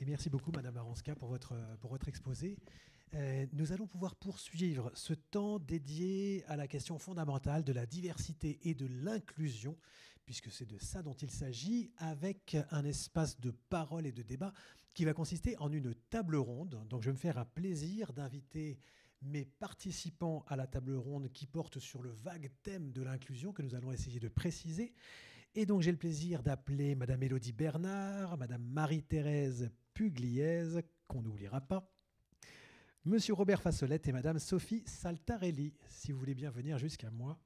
Et merci beaucoup, Madame Aranska, pour votre exposé. Nous allons pouvoir poursuivre ce temps dédié à la question fondamentale de la diversité et de l'inclusion, puisque c'est de ça dont il s'agit, avec un espace de parole et de débat qui va consister en une table ronde. Donc je vais me faire un plaisir d'inviter mes participants à la table ronde qui porte sur le vague thème de l'inclusion que nous allons essayer de préciser. Et donc j'ai le plaisir d'appeler Madame Élodie Bernard, Madame Marie-Thérèse Pugliese, qu'on n'oubliera pas, Monsieur Robert Fassolette et Madame Sophie Saltarelli, si vous voulez bien venir jusqu'à moi.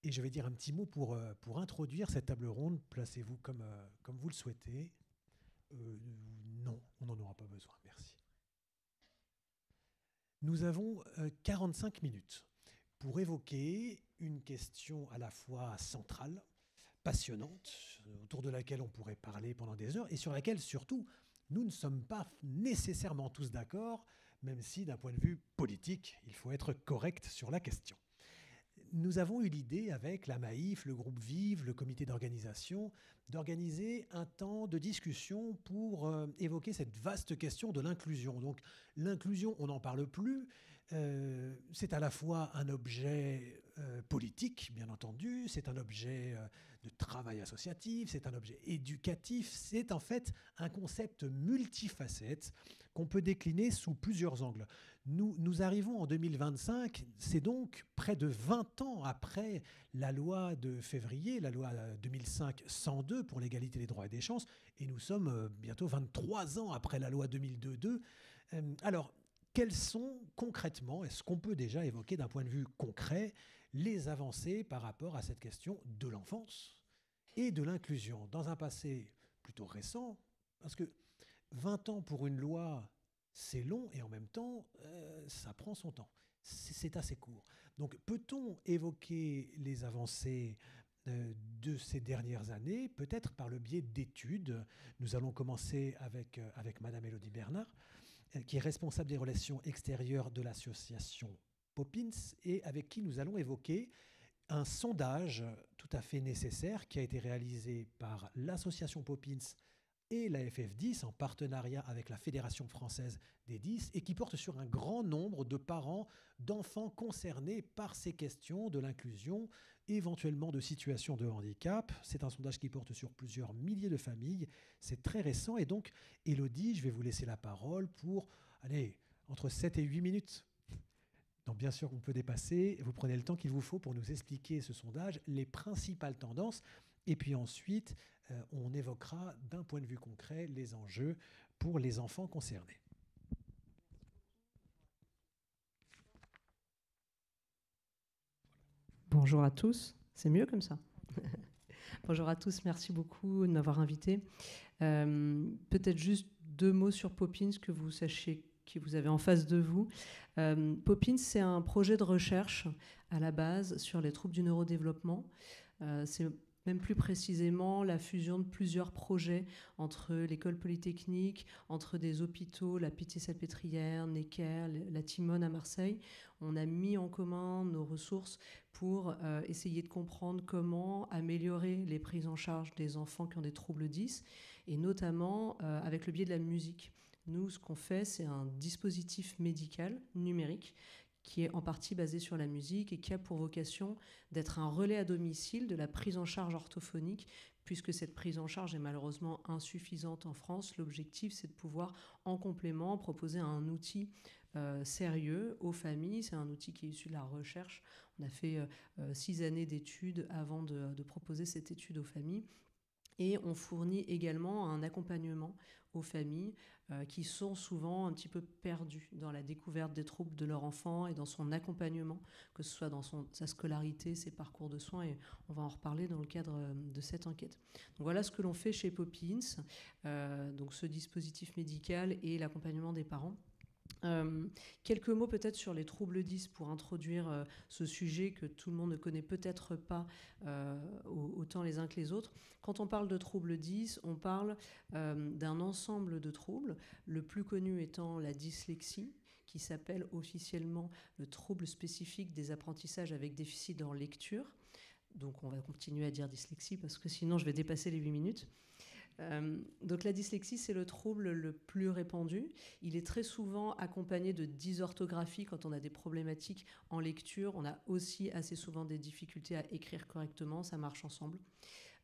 Et je vais dire un petit mot pour introduire cette table ronde. Placez-vous comme vous le souhaitez. Non, on n'en aura pas besoin, merci. Nous avons 45 minutes pour évoquer une question à la fois centrale, passionnante, autour de laquelle on pourrait parler pendant des heures et sur laquelle, surtout, nous ne sommes pas nécessairement tous d'accord, même si, d'un point de vue politique, il faut être correct sur la question. Nous avons eu l'idée, avec la Maïf, le groupe Vive, le comité d'organisation, d'organiser un temps de discussion pour évoquer cette vaste question de l'inclusion. Donc, l'inclusion, on n'en parle plus. C'est à la fois un objet politique, bien entendu, c'est un objet de travail associatif, c'est un objet éducatif, c'est en fait un concept multifacette qu'on peut décliner sous plusieurs angles. Nous arrivons en 2025, c'est donc près de 20 ans après la loi de février, la loi 2005-102 pour l'égalité des droits et des chances, et nous sommes bientôt 23 ans après la loi 2002-2. Alors, quelles sont concrètement, est-ce qu'on peut déjà évoquer d'un point de vue concret, les avancées par rapport à cette question de l'enfance et de l'inclusion dans un passé plutôt récent, parce que 20 ans pour une loi, c'est long et en même temps, ça prend son temps. C'est assez court. Donc, peut-on évoquer les avancées de ces dernières années, peut-être par le biais d'études? Nous allons commencer avec Madame Élodie Bernard, qui est responsable des relations extérieures de l'association Poppins et avec qui nous allons évoquer un sondage tout à fait nécessaire qui a été réalisé par l'association Poppins et la FF10 en partenariat avec la Fédération française des 10 et qui porte sur un grand nombre de parents, d'enfants concernés par ces questions de l'inclusion, éventuellement de situations de handicap. C'est un sondage qui porte sur plusieurs milliers de familles. C'est très récent et donc, Élodie, je vais vous laisser la parole pour, allez, entre 7 et 8 minutes. Donc bien sûr, on peut dépasser. Vous prenez le temps qu'il vous faut pour nous expliquer ce sondage, les principales tendances. Et puis ensuite, on évoquera d'un point de vue concret les enjeux pour les enfants concernés. Bonjour à tous. C'est mieux comme ça. Bonjour à tous, merci beaucoup de m'avoir invité. Peut-être juste 2 mots sur Poppins, que vous sachiez qui vous avez en face de vous. Poppins, c'est un projet de recherche à la base sur les troubles du neurodéveloppement. C'est même plus précisément la fusion de plusieurs projets entre l'école polytechnique, entre des hôpitaux, la Pitié-Salpêtrière, Necker, la Timone à Marseille. On a mis en commun nos ressources pour essayer de comprendre comment améliorer les prises en charge des enfants qui ont des troubles 10, et notamment avec le biais de la musique. Nous, ce qu'on fait, c'est un dispositif médical numérique qui est en partie basé sur la musique et qui a pour vocation d'être un relais à domicile de la prise en charge orthophonique, puisque cette prise en charge est malheureusement insuffisante en France. L'objectif, c'est de pouvoir, en complément, proposer un outil sérieux aux familles. C'est un outil qui est issu de la recherche. On a fait 6 années d'études avant de proposer cette étude aux familles. Et on fournit également un accompagnement aux familles qui sont souvent un petit peu perdues dans la découverte des troubles de leur enfant et dans son accompagnement, que ce soit dans sa scolarité, ses parcours de soins, et on va en reparler dans le cadre de cette enquête. Donc voilà ce que l'on fait chez Poppins, donc ce dispositif médical et l'accompagnement des parents. Quelques mots peut-être sur les troubles 10 pour introduire ce sujet que tout le monde ne connaît peut-être pas autant les uns que les autres. Quand on parle de troubles 10, on parle d'un ensemble de troubles, le plus connu étant la dyslexie, qui s'appelle officiellement le trouble spécifique des apprentissages avec déficit en lecture. Donc on va continuer à dire dyslexie parce que sinon je vais dépasser les 8 minutes. Donc la dyslexie, c'est le trouble le plus répandu. Il est très souvent accompagné de dysorthographie quand on a des problématiques en lecture. On a aussi assez souvent des difficultés à écrire correctement, ça marche ensemble.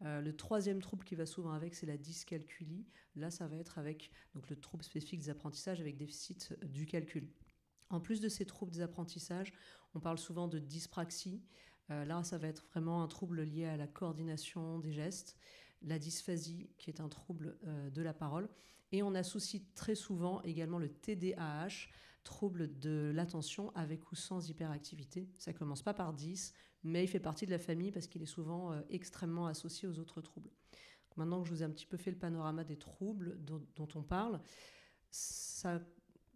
Le troisième trouble qui va souvent avec, c'est la dyscalculie. Là, ça va être avec donc, le trouble spécifique des apprentissages avec déficit du calcul. En plus de ces troubles des apprentissages, on parle souvent de dyspraxie. Là, ça va être vraiment un trouble lié à la coordination des gestes, la dysphasie, qui est un trouble de la parole. Et on associe très souvent également le TDAH, trouble de l'attention avec ou sans hyperactivité. Ça ne commence pas par 10, mais il fait partie de la famille parce qu'il est souvent extrêmement associé aux autres troubles. Maintenant que je vous ai un petit peu fait le panorama des troubles dont on parle, ça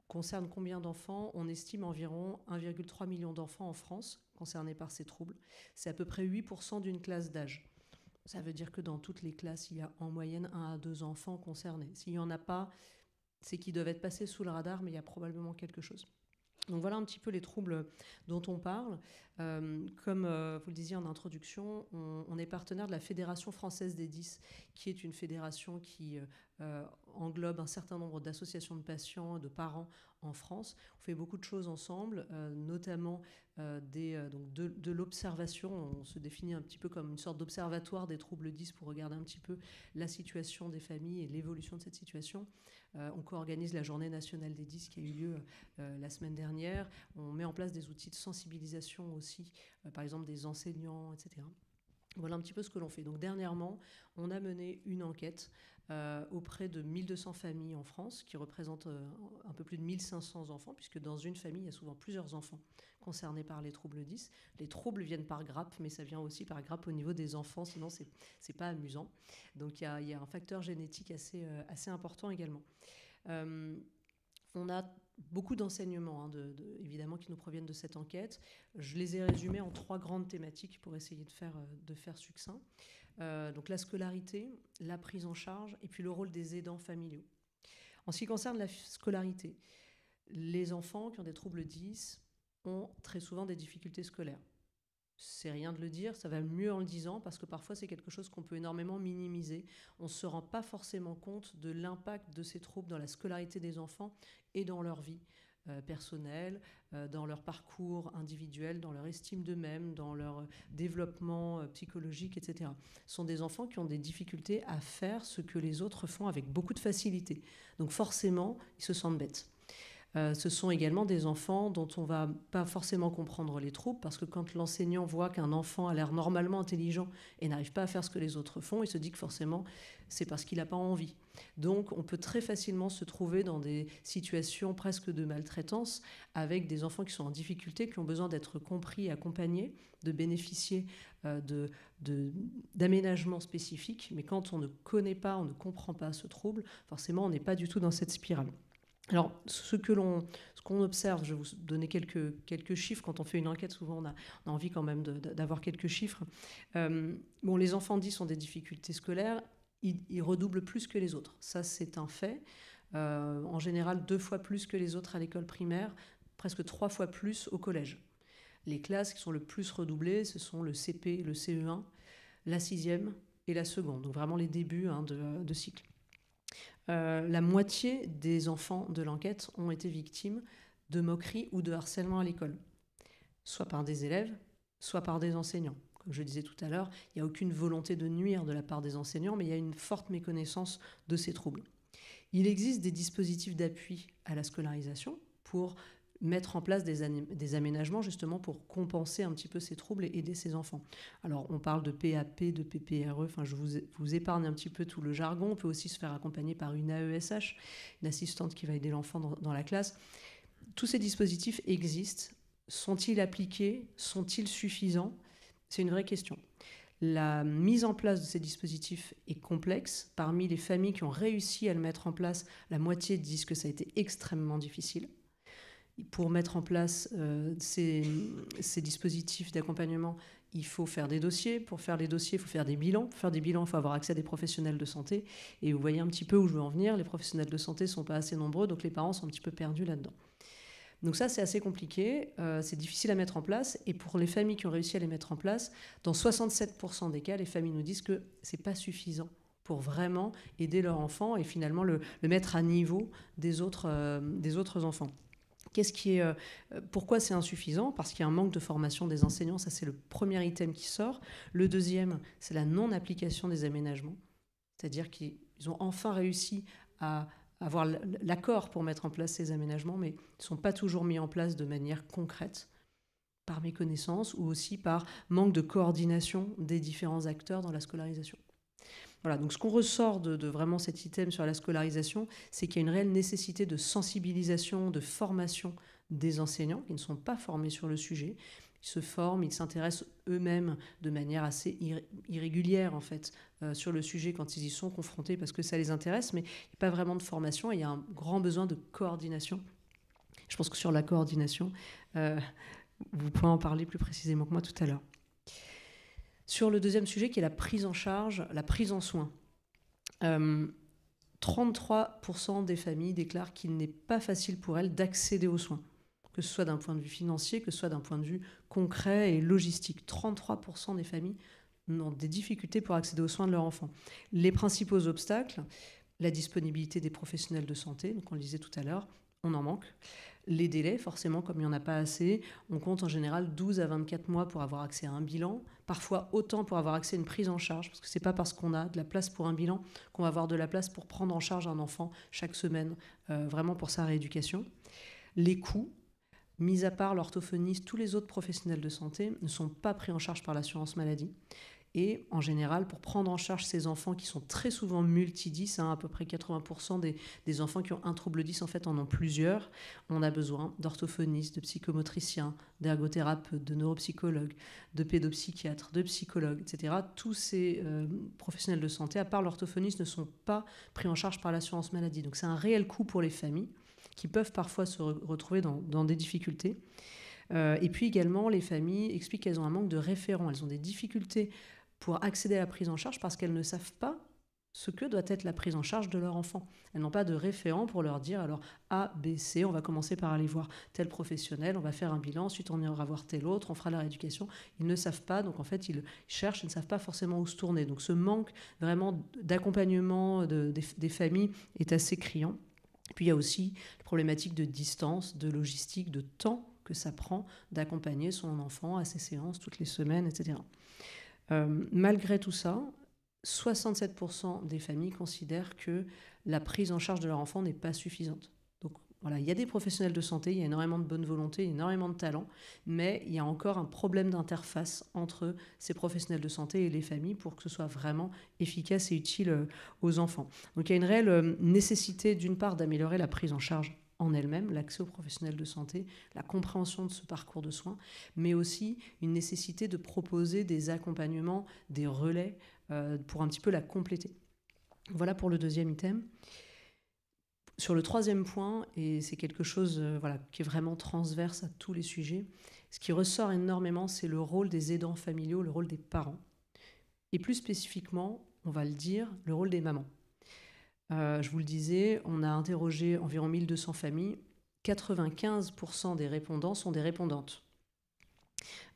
concerne combien d'enfants? On estime environ 1,3 million d'enfants en France concernés par ces troubles. C'est à peu près 8% d'une classe d'âge. Ça veut dire que dans toutes les classes, il y a en moyenne 1 à 2 enfants concernés. S'il n'y en a pas, c'est qu'ils doivent être passés sous le radar, mais il y a probablement quelque chose. Donc voilà un petit peu les troubles dont on parle. Comme vous le disiez en introduction, on est partenaire de la Fédération française des 10, qui est une fédération qui englobe un certain nombre d'associations de patients, de parents en France. On fait beaucoup de choses ensemble, notamment de l'observation. On se définit un petit peu comme une sorte d'observatoire des troubles 10 pour regarder un petit peu la situation des familles et l'évolution de cette situation. On co-organise la Journée nationale des 10 qui a eu lieu la semaine dernière. On met en place des outils de sensibilisation aussi, par exemple des enseignants, etc. Voilà un petit peu ce que l'on fait. Donc dernièrement, on a mené une enquête auprès de 1200 familles en France, qui représentent un peu plus de 1500 enfants, puisque dans une famille, il y a souvent plusieurs enfants concernés par les troubles 10. Les troubles viennent par grappe, mais ça vient aussi par grappe au niveau des enfants, sinon c'est pas amusant. Donc il y a un facteur génétique assez important également. On a beaucoup d'enseignements, évidemment, qui nous proviennent de cette enquête. Je les ai résumés en 3 grandes thématiques pour essayer de faire succinct. Donc la scolarité, la prise en charge et puis le rôle des aidants familiaux. En ce qui concerne la scolarité, les enfants qui ont des troubles 10 ont très souvent des difficultés scolaires. C'est rien de le dire, ça va mieux en le disant parce que parfois c'est quelque chose qu'on peut énormément minimiser. On ne se rend pas forcément compte de l'impact de ces troubles dans la scolarité des enfants et dans leur vie personnelle, dans leur parcours individuel, dans leur estime d'eux-mêmes, dans leur développement psychologique, etc. Ce sont des enfants qui ont des difficultés à faire ce que les autres font avec beaucoup de facilité. Donc forcément, ils se sentent bêtes. Ce sont également des enfants dont on ne va pas forcément comprendre les troubles, parce que quand l'enseignant voit qu'un enfant a l'air normalement intelligent et n'arrive pas à faire ce que les autres font, il se dit que forcément, c'est parce qu'il n'a pas envie. Donc, on peut très facilement se trouver dans des situations presque de maltraitance avec des enfants qui sont en difficulté, qui ont besoin d'être compris et accompagnés, de bénéficier d'aménagements spécifiques. Mais quand on ne connaît pas, on ne comprend pas ce trouble, forcément, on n'est pas du tout dans cette spirale. Alors, ce qu'on observe, je vais vous donner quelques chiffres. Quand on fait une enquête, souvent, on a envie quand même d'avoir quelques chiffres. Les enfants 10 ont des difficultés scolaires. Ils redoublent plus que les autres. Ça, c'est un fait. En général, 2 fois plus que les autres à l'école primaire, presque 3 fois plus au collège. Les classes qui sont le plus redoublées, ce sont le CP, le CE1, la 6e et la seconde. Donc, vraiment les débuts de cycle. La moitié des enfants de l'enquête ont été victimes de moqueries ou de harcèlement à l'école, soit par des élèves, soit par des enseignants. Comme je disais tout à l'heure, il n'y a aucune volonté de nuire de la part des enseignants, mais il y a une forte méconnaissance de ces troubles. Il existe des dispositifs d'appui à la scolarisation pour mettre en place des aménagements justement pour compenser un petit peu ces troubles et aider ces enfants. Alors on parle de PAP, de PPRE, enfin je vous épargne un petit peu tout le jargon. On peut aussi se faire accompagner par une AESH, une assistante qui va aider l'enfant dans la classe. Tous ces dispositifs existent. Sont-ils appliqués? Sont-ils suffisants? C'est une vraie question. La mise en place de ces dispositifs est complexe. Parmi les familles qui ont réussi à le mettre en place, la moitié disent que ça a été extrêmement difficile. Pour mettre en place ces dispositifs d'accompagnement, il faut faire des dossiers. Pour faire les dossiers, il faut faire des bilans. Pour faire des bilans, il faut avoir accès à des professionnels de santé. Et vous voyez un petit peu où je veux en venir. Les professionnels de santé ne sont pas assez nombreux, donc les parents sont un petit peu perdus là-dedans. Donc ça, c'est assez compliqué. C'est difficile à mettre en place. Et pour les familles qui ont réussi à les mettre en place, dans 67% des cas, les familles nous disent que ce n'est pas suffisant pour vraiment aider leur enfant et finalement le mettre à niveau des autres enfants. Pourquoi c'est insuffisant? Parce qu'il y a un manque de formation des enseignants, ça c'est le premier item qui sort. Le deuxième, c'est la non-application des aménagements, c'est-à-dire qu'ils ont enfin réussi à avoir l'accord pour mettre en place ces aménagements, mais ils ne sont pas toujours mis en place de manière concrète, par méconnaissance ou aussi par manque de coordination des différents acteurs dans la scolarisation. Voilà, donc ce qu'on ressort de vraiment cet item sur la scolarisation, c'est qu'il y a une réelle nécessité de sensibilisation, de formation des enseignants qui ne sont pas formés sur le sujet. Ils se forment, ils s'intéressent eux-mêmes de manière assez irrégulière en fait sur le sujet quand ils y sont confrontés parce que ça les intéresse, mais il n'y a pas vraiment de formation et il y a un grand besoin de coordination. Je pense que sur la coordination, vous pourrez en parler plus précisément que moi tout à l'heure. Sur le deuxième sujet qui est la prise en charge, la prise en soin. 33% des familles déclarent qu'il n'est pas facile pour elles d'accéder aux soins, que ce soit d'un point de vue financier, que ce soit d'un point de vue concret et logistique. 33% des familles ont des difficultés pour accéder aux soins de leur enfant. Les principaux obstacles, la disponibilité des professionnels de santé, donc on le disait tout à l'heure, on en manque. Les délais, forcément, comme il n'y en a pas assez, on compte en général 12 à 24 mois pour avoir accès à un bilan, parfois autant pour avoir accès à une prise en charge, parce que ce n'est pas parce qu'on a de la place pour un bilan qu'on va avoir de la place pour prendre en charge un enfant chaque semaine, vraiment pour sa rééducation. Les coûts, mis à part l'orthophoniste, tous les autres professionnels de santé ne sont pas pris en charge par l'assurance maladie. Et en général, pour prendre en charge ces enfants qui sont très souvent multidis, à peu près 80% des enfants qui ont un trouble 10 en fait en ont plusieurs, on a besoin d'orthophonistes, de psychomotriciens, d'ergothérapeutes, de neuropsychologues, de pédopsychiatres, de psychologues, etc. Tous ces professionnels de santé, à part l'orthophoniste, ne sont pas pris en charge par l'assurance maladie. Donc c'est un réel coût pour les familles qui peuvent parfois se retrouver dans des difficultés. Et puis également, les familles expliquent qu'elles ont un manque de référents. Elles ont des difficultés pour accéder à la prise en charge parce qu'elles ne savent pas ce que doit être la prise en charge de leur enfant. Elles n'ont pas de référent pour leur dire alors A, B, C, on va commencer par aller voir tel professionnel, on va faire un bilan, ensuite on ira voir tel autre, on fera la rééducation. Ils ne savent pas, donc en fait ils cherchent, ils ne savent pas forcément où se tourner. Donc ce manque vraiment d'accompagnement des familles est assez criant. Puis il y a aussi la problématique de distance, de logistique, de temps que ça prend d'accompagner son enfant à ses séances toutes les semaines, etc. Malgré tout ça, 67% des familles considèrent que la prise en charge de leur enfant n'est pas suffisante. Donc voilà, il y a des professionnels de santé, il y a énormément de bonne volonté, énormément de talent, mais il y a encore un problème d'interface entre ces professionnels de santé et les familles pour que ce soit vraiment efficace et utile aux enfants. Donc il y a une réelle nécessité d'une part d'améliorer la prise en charge en elle-même, l'accès aux professionnels de santé, la compréhension de ce parcours de soins, mais aussi une nécessité de proposer des accompagnements, des relais pour un petit peu la compléter. Voilà pour le deuxième item. Sur le troisième point, et c'est quelque chose qui est vraiment transverse à tous les sujets, ce qui ressort énormément, c'est le rôle des aidants familiaux, le rôle des parents. Et plus spécifiquement, on va le dire, le rôle des mamans. Je vous le disais, on a interrogé environ 1200 familles. 95% des répondants sont des répondantes.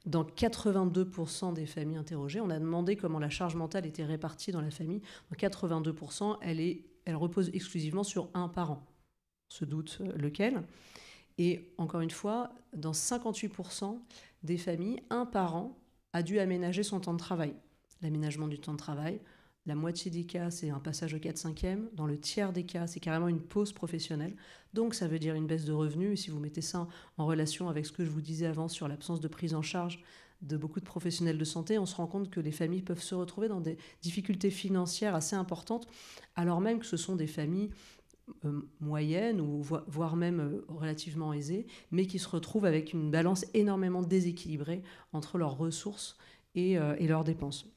Dans 82% des familles interrogées, on a demandé comment la charge mentale était répartie dans la famille. Dans 82%, elle repose exclusivement sur un parent. On se doute lequel. Et encore une fois, dans 58% des familles, un parent a dû aménager son temps de travail. L'aménagement du temps de travail, la moitié des cas, c'est un passage au 4/5e. Dans le tiers des cas, c'est carrément une pause professionnelle. Donc, ça veut dire une baisse de revenus. Et si vous mettez ça en relation avec ce que je vous disais avant sur l'absence de prise en charge de beaucoup de professionnels de santé, on se rend compte que les familles peuvent se retrouver dans des difficultés financières assez importantes, alors même que ce sont des familles moyennes ou voire même relativement aisées, mais qui se retrouvent avec une balance énormément déséquilibrée entre leurs ressources et leurs dépenses.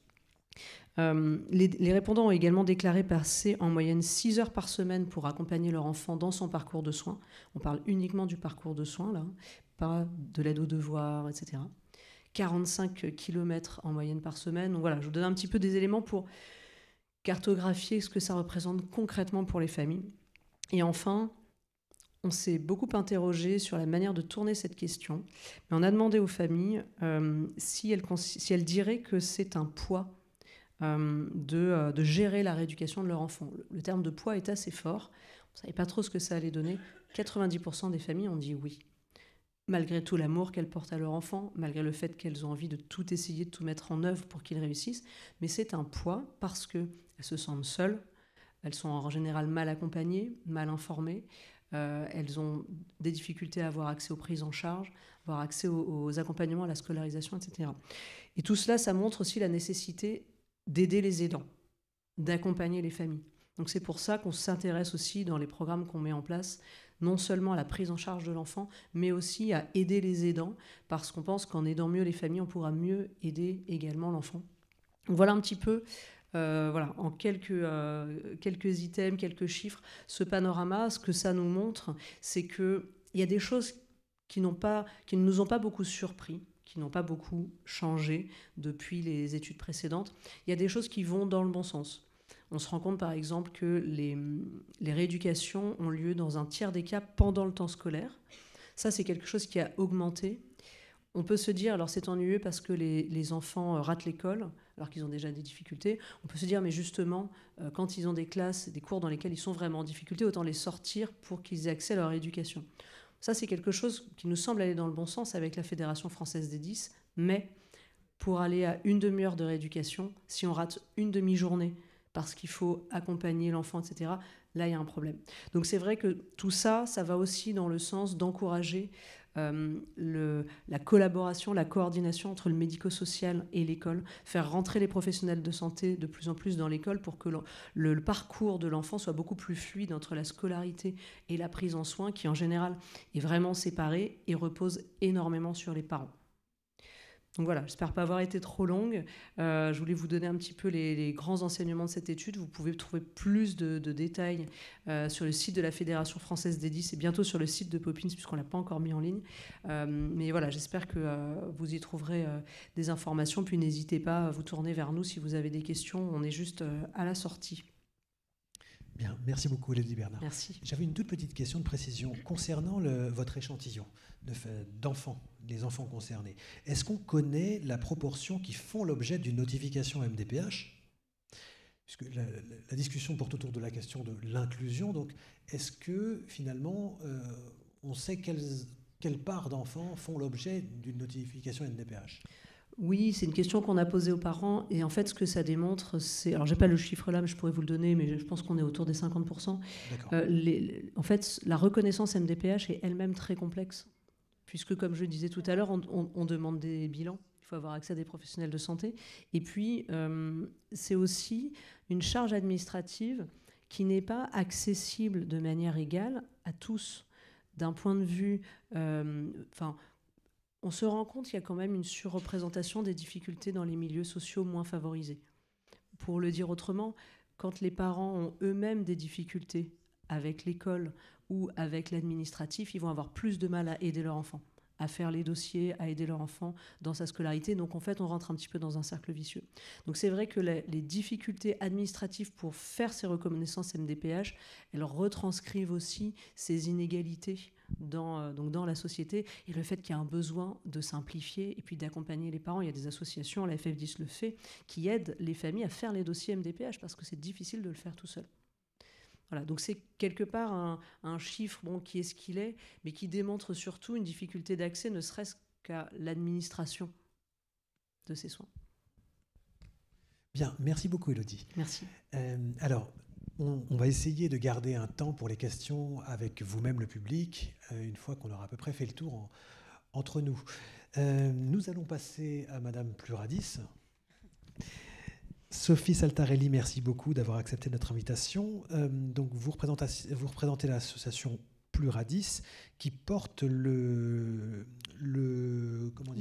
Les répondants ont également déclaré passer en moyenne 6 heures par semaine pour accompagner leur enfant dans son parcours de soins. On parle uniquement du parcours de soins, là, pas de l'aide aux devoirs, etc. 45 km en moyenne par semaine. Donc voilà, je vous donne un petit peu des éléments pour cartographier ce que ça représente concrètement pour les familles. Et enfin, on s'est beaucoup interrogé sur la manière de tourner cette question, mais on a demandé aux familles si elles diraient que c'est un poids de gérer la rééducation de leur enfant. Le terme de poids est assez fort. On ne savait pas trop ce que ça allait donner. 90% des familles ont dit oui. Malgré tout l'amour qu'elles portent à leur enfant, malgré le fait qu'elles ont envie de tout essayer, de tout mettre en œuvre pour qu'ils réussissent. Mais c'est un poids parce qu'elles se sentent seules. Elles sont en général mal accompagnées, mal informées. Elles ont des difficultés à avoir accès aux prises en charge, avoir accès aux accompagnements, à la scolarisation, etc. Et tout cela, ça montre aussi la nécessité d'aider les aidants, d'accompagner les familles. Donc c'est pour ça qu'on s'intéresse aussi dans les programmes qu'on met en place, non seulement à la prise en charge de l'enfant, mais aussi à aider les aidants, parce qu'on pense qu'en aidant mieux les familles, on pourra mieux aider également l'enfant. Donc voilà un petit peu, en quelques items, quelques chiffres, ce panorama. Ce que ça nous montre, c'est qu'il y a des choses qui ne nous ont pas beaucoup surpris, qui n'ont pas beaucoup changé depuis les études précédentes. Il y a des choses qui vont dans le bon sens. On se rend compte par exemple que les rééducations ont lieu dans un tiers des cas pendant le temps scolaire. Ça, c'est quelque chose qui a augmenté. On peut se dire, alors c'est ennuyeux parce que les enfants ratent l'école, alors qu'ils ont déjà des difficultés. On peut se dire, mais justement, quand ils ont des classes, des cours dans lesquels ils sont vraiment en difficulté, autant les sortir pour qu'ils aient accès à leur éducation. Ça, c'est quelque chose qui nous semble aller dans le bon sens avec la Fédération française des 10, mais pour aller à une demi-heure de rééducation, si on rate une demi-journée parce qu'il faut accompagner l'enfant, etc., là, il y a un problème. Donc c'est vrai que tout ça, ça va aussi dans le sens d'encourager la collaboration, la coordination entre le médico-social et l'école, faire rentrer les professionnels de santé de plus en plus dans l'école pour que le parcours de l'enfant soit beaucoup plus fluide entre la scolarité et la prise en soin, qui en général est vraiment séparée et repose énormément sur les parents. Donc voilà, j'espère pas avoir été trop longue. Je voulais vous donner un petit peu les grands enseignements de cette étude. Vous pouvez trouver plus de détails sur le site de la Fédération française des 10 et bientôt sur le site de Poppins, puisqu'on ne l'a pas encore mis en ligne. Mais voilà, j'espère que vous y trouverez des informations. Puis n'hésitez pas à vous tourner vers nous si vous avez des questions. On est juste à la sortie. Bien, merci beaucoup Élodie Bernard. Merci. J'avais une toute petite question de précision concernant votre échantillon d'enfants, les enfants concernés. Est-ce qu'on connaît la proportion qui font l'objet d'une notification MDPH ? Puisque la discussion porte autour de la question de l'inclusion, donc est-ce que finalement on sait quelle part d'enfants font l'objet d'une notification MDPH ? Oui, c'est une question qu'on a posée aux parents. Et en fait, ce que ça démontre, c'est... Alors, je n'ai pas le chiffre là, mais je pourrais vous le donner, mais je pense qu'on est autour des 50%. En fait, la reconnaissance MDPH est elle-même très complexe, puisque, comme je disais tout à l'heure, on demande des bilans. Il faut avoir accès à des professionnels de santé. Et puis, c'est aussi une charge administrative qui n'est pas accessible de manière égale à tous. D'un point de vue... on se rend compte qu'il y a quand même une surreprésentation des difficultés dans les milieux sociaux moins favorisés. Pour le dire autrement, quand les parents ont eux-mêmes des difficultés avec l'école ou avec l'administratif, ils vont avoir plus de mal à aider leur enfant, à faire les dossiers, à aider leur enfant dans sa scolarité. Donc en fait, on rentre un petit peu dans un cercle vicieux. Donc c'est vrai que les difficultés administratives pour faire ces reconnaissances MDPH, elles retranscrivent aussi ces inégalités dans la société, et le fait qu'il y a un besoin de simplifier et puis d'accompagner les parents. Il y a des associations, la FF10 le fait, qui aident les familles à faire les dossiers MDPH parce que c'est difficile de le faire tout seul. Voilà, donc c'est quelque part un chiffre qui est ce qu'il est, mais qui démontre surtout une difficulté d'accès, ne serait-ce qu'à l'administration de ces soins. Bien, merci beaucoup Élodie. Merci. Alors, on va essayer de garder un temps pour les questions avec vous-même, le public, une fois qu'on aura à peu près fait le tour entre nous. Nous allons passer à Madame Pluradis. Sophie Saltarelli, merci beaucoup d'avoir accepté notre invitation. Donc, vous représentez l'association Pluradis qui porte le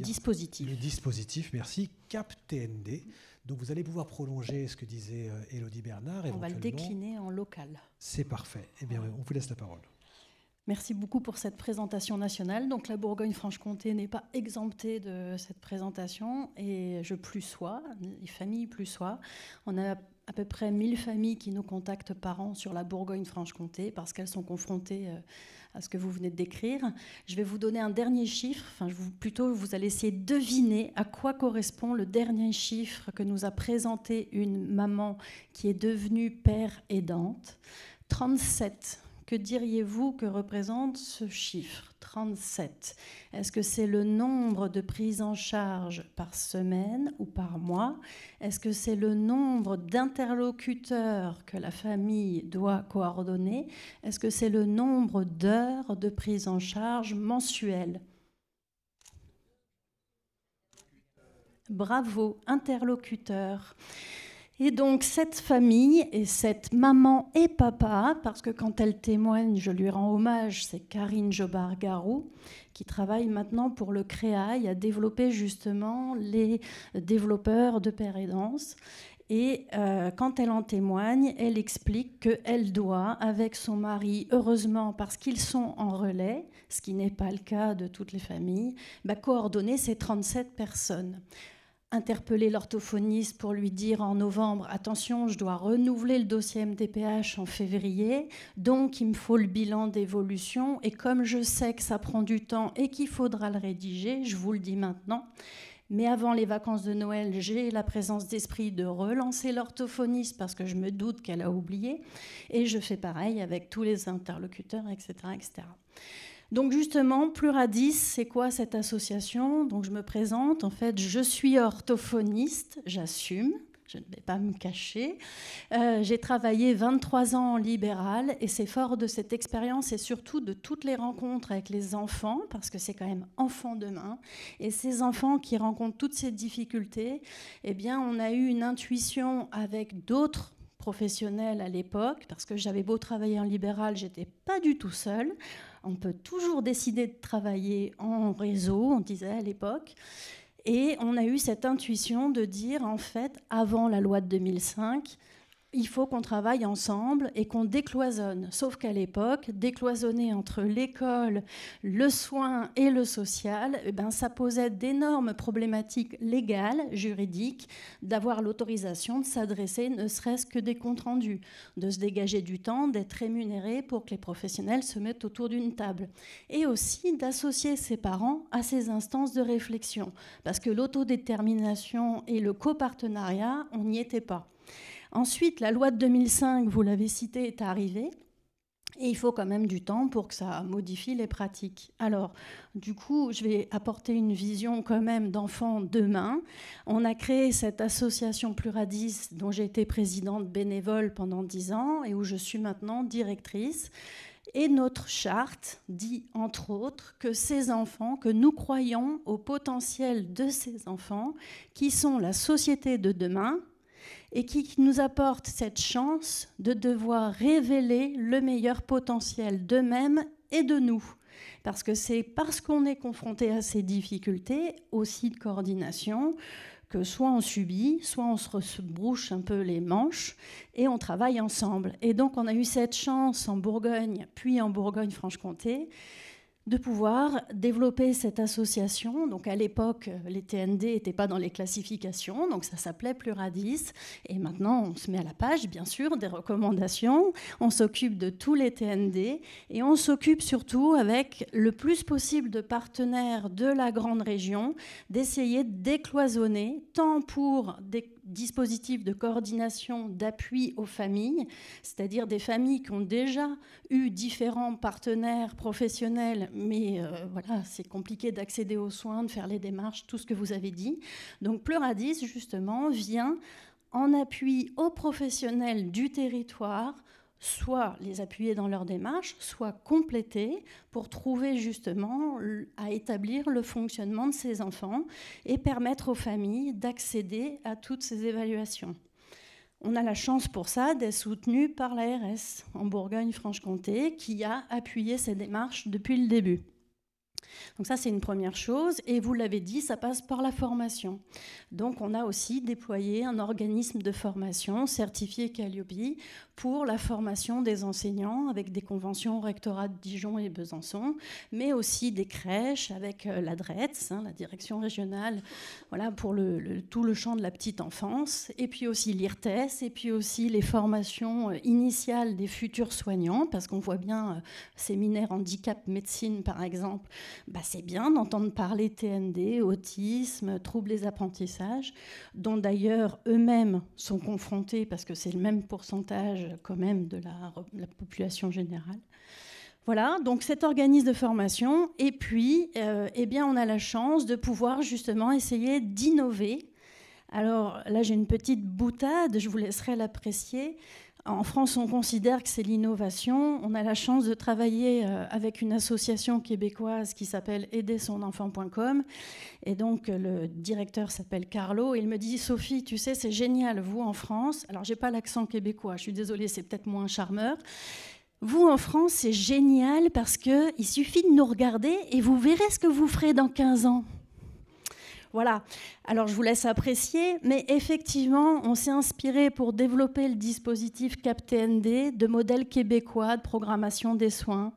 dispositif, merci, CAP-TND. Donc vous allez pouvoir prolonger ce que disait Élodie Bernard. On va le décliner en local. C'est parfait. Eh bien, on vous laisse la parole. Merci beaucoup pour cette présentation nationale. Donc la Bourgogne-Franche-Comté n'est pas exemptée de cette présentation et je plus sois, les familles plus soient. On a à peu près 1000 familles qui nous contactent par an sur la Bourgogne-Franche-Comté parce qu'elles sont confrontées à ce que vous venez de décrire. Je vais vous donner un dernier chiffre, plutôt vous allez essayer de deviner à quoi correspond le dernier chiffre que nous a présenté une maman qui est devenue père aidante. 37. Que diriez-vous que représente ce chiffre, 37? Est-ce que c'est le nombre de prises en charge par semaine ou par mois? Est-ce que c'est le nombre d'interlocuteurs que la famille doit coordonner? Est-ce que c'est le nombre d'heures de prise en charge mensuelle? Bravo, interlocuteurs. Et donc cette famille et cette maman et papa, parce que quand elle témoigne, je lui rends hommage, c'est Karine Jobard-Garou, qui travaille maintenant pour le CREAI à développer justement les développeurs de père aidance. Et quand elle en témoigne, elle explique qu'elle doit, avec son mari, heureusement parce qu'ils sont en relais, ce qui n'est pas le cas de toutes les familles, coordonner ces 37 personnes. Interpeller l'orthophoniste pour lui dire en novembre « Attention, je dois renouveler le dossier MDPH en février, donc il me faut le bilan d'évolution, et comme je sais que ça prend du temps et qu'il faudra le rédiger, je vous le dis maintenant, mais avant les vacances de Noël, j'ai la présence d'esprit de relancer l'orthophoniste parce que je me doute qu'elle a oublié, et je fais pareil avec tous les interlocuteurs, etc. etc. » Donc justement, Pluradis, c'est quoi cette association? Donc je me présente, en fait, je suis orthophoniste, j'assume, je ne vais pas me cacher. J'ai travaillé 23 ans en libéral et c'est fort de cette expérience et surtout de toutes les rencontres avec les enfants, parce que c'est quand même enfants demain, et ces enfants qui rencontrent toutes ces difficultés, eh bien on a eu une intuition avec d'autres professionnels à l'époque, parce que j'avais beau travailler en libéral, j'étais pas du tout seule. On peut toujours décider de travailler en réseau, on disait à l'époque. Et on a eu cette intuition de dire, en fait, avant la loi de 2005, il faut qu'on travaille ensemble et qu'on décloisonne. Sauf qu'à l'époque, décloisonner entre l'école, le soin et le social, ça posait d'énormes problématiques légales, juridiques, d'avoir l'autorisation de s'adresser ne serait-ce que des comptes rendus, de se dégager du temps, d'être rémunéré pour que les professionnels se mettent autour d'une table. Et aussi d'associer ses parents à ces instances de réflexion. Parce que l'autodétermination et le copartenariat, on n'y était pas. Ensuite, la loi de 2005, vous l'avez citée, est arrivée. Et il faut quand même du temps pour que ça modifie les pratiques. Alors, du coup, je vais apporter une vision quand même d'enfants demain. On a créé cette association Pluradis, dont j'ai été présidente bénévole pendant 10 ans et où je suis maintenant directrice. Et notre charte dit, entre autres, que ces enfants, que nous croyons au potentiel de ces enfants, qui sont la société de demain, et qui nous apporte cette chance de devoir révéler le meilleur potentiel d'eux-mêmes et de nous. Parce que c'est parce qu'on est confronté à ces difficultés, aussi de coordination, que soit on subit, soit on se brouche un peu les manches et on travaille ensemble. Et donc on a eu cette chance en Bourgogne, puis en Bourgogne-Franche-Comté, de pouvoir développer cette association. Donc à l'époque, les TND n'étaient pas dans les classifications, donc ça s'appelait Pluradis. Et maintenant, on se met à la page, bien sûr, des recommandations. On s'occupe de tous les TND et on s'occupe surtout, avec le plus possible de partenaires de la grande région, d'essayer de décloisonner, tant pour des dispositifs de coordination, d'appui aux familles, c'est-à-dire des familles qui ont déjà eu différents partenaires professionnels, mais voilà, c'est compliqué d'accéder aux soins, de faire les démarches, tout ce que vous avez dit. Donc Pluradis, justement, vient en appui aux professionnels du territoire, soit les appuyer dans leur démarche, soit compléter pour trouver justement à établir le fonctionnement de ces enfants et permettre aux familles d'accéder à toutes ces évaluations. On a la chance pour ça d'être soutenu par l'ARS en Bourgogne-Franche-Comté qui a appuyé ces démarches depuis le début. Donc ça, c'est une première chose. Et vous l'avez dit, ça passe par la formation. Donc on a aussi déployé un organisme de formation certifié Calliope pour la formation des enseignants avec des conventions au rectorat de Dijon et Besançon, mais aussi des crèches avec la DRETS, la direction régionale, voilà, pour tout le champ de la petite enfance, et puis aussi l'IRTES, et puis aussi les formations initiales des futurs soignants, parce qu'on voit bien séminaire handicap médecine par exemple, c'est bien d'entendre parler TND, autisme, troubles des apprentissages, dont d'ailleurs eux-mêmes sont confrontés, parce que c'est le même pourcentage quand même de la population générale. Voilà, donc cet organisme de formation. Et puis, eh bien, on a la chance de pouvoir justement essayer d'innover. Alors là, j'ai une petite boutade, je vous laisserai l'apprécier. En France, on considère que c'est l'innovation. On a la chance de travailler avec une association québécoise qui s'appelle aidersonenfant.com. Et donc, le directeur s'appelle Carlo. Et il me dit, Sophie, tu sais, c'est génial, vous, en France. Alors, je n'ai pas l'accent québécois, je suis désolée, c'est peut-être moins charmeur. Vous, en France, c'est génial parce qu'il suffit de nous regarder et vous verrez ce que vous ferez dans 15 ans. Voilà, alors je vous laisse apprécier, mais effectivement, on s'est inspiré pour développer le dispositif CAP-TND de modèles québécois de programmation des soins,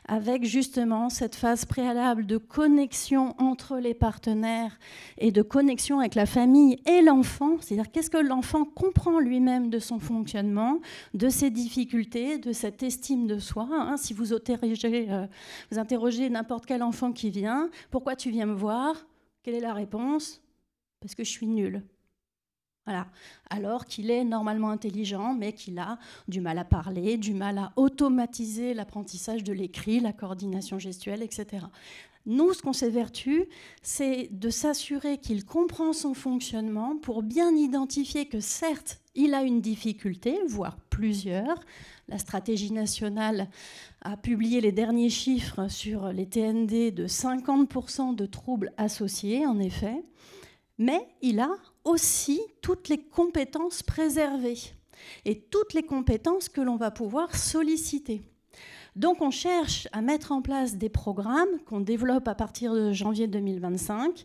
avec justement cette phase préalable de connexion entre les partenaires et de connexion avec la famille et l'enfant, c'est-à-dire qu'est-ce que l'enfant comprend lui-même de son fonctionnement, de ses difficultés, de cette estime de soi. Si vous interrogez n'importe quel enfant qui vient, pourquoi tu viens me voir ? Quelle est la réponse ? Parce que je suis nulle. Voilà. Alors qu'il est normalement intelligent, mais qu'il a du mal à parler, du mal à automatiser l'apprentissage de l'écrit, la coordination gestuelle, etc. Nous, ce qu'on s'évertue, c'est de s'assurer qu'il comprend son fonctionnement pour bien identifier que certes, il a une difficulté, voire plusieurs. La stratégie nationale a publié les derniers chiffres sur les TND de 50% de troubles associés, en effet. Mais il a aussi toutes les compétences préservées et toutes les compétences que l'on va pouvoir solliciter. Donc on cherche à mettre en place des programmes qu'on développe à partir de janvier 2025.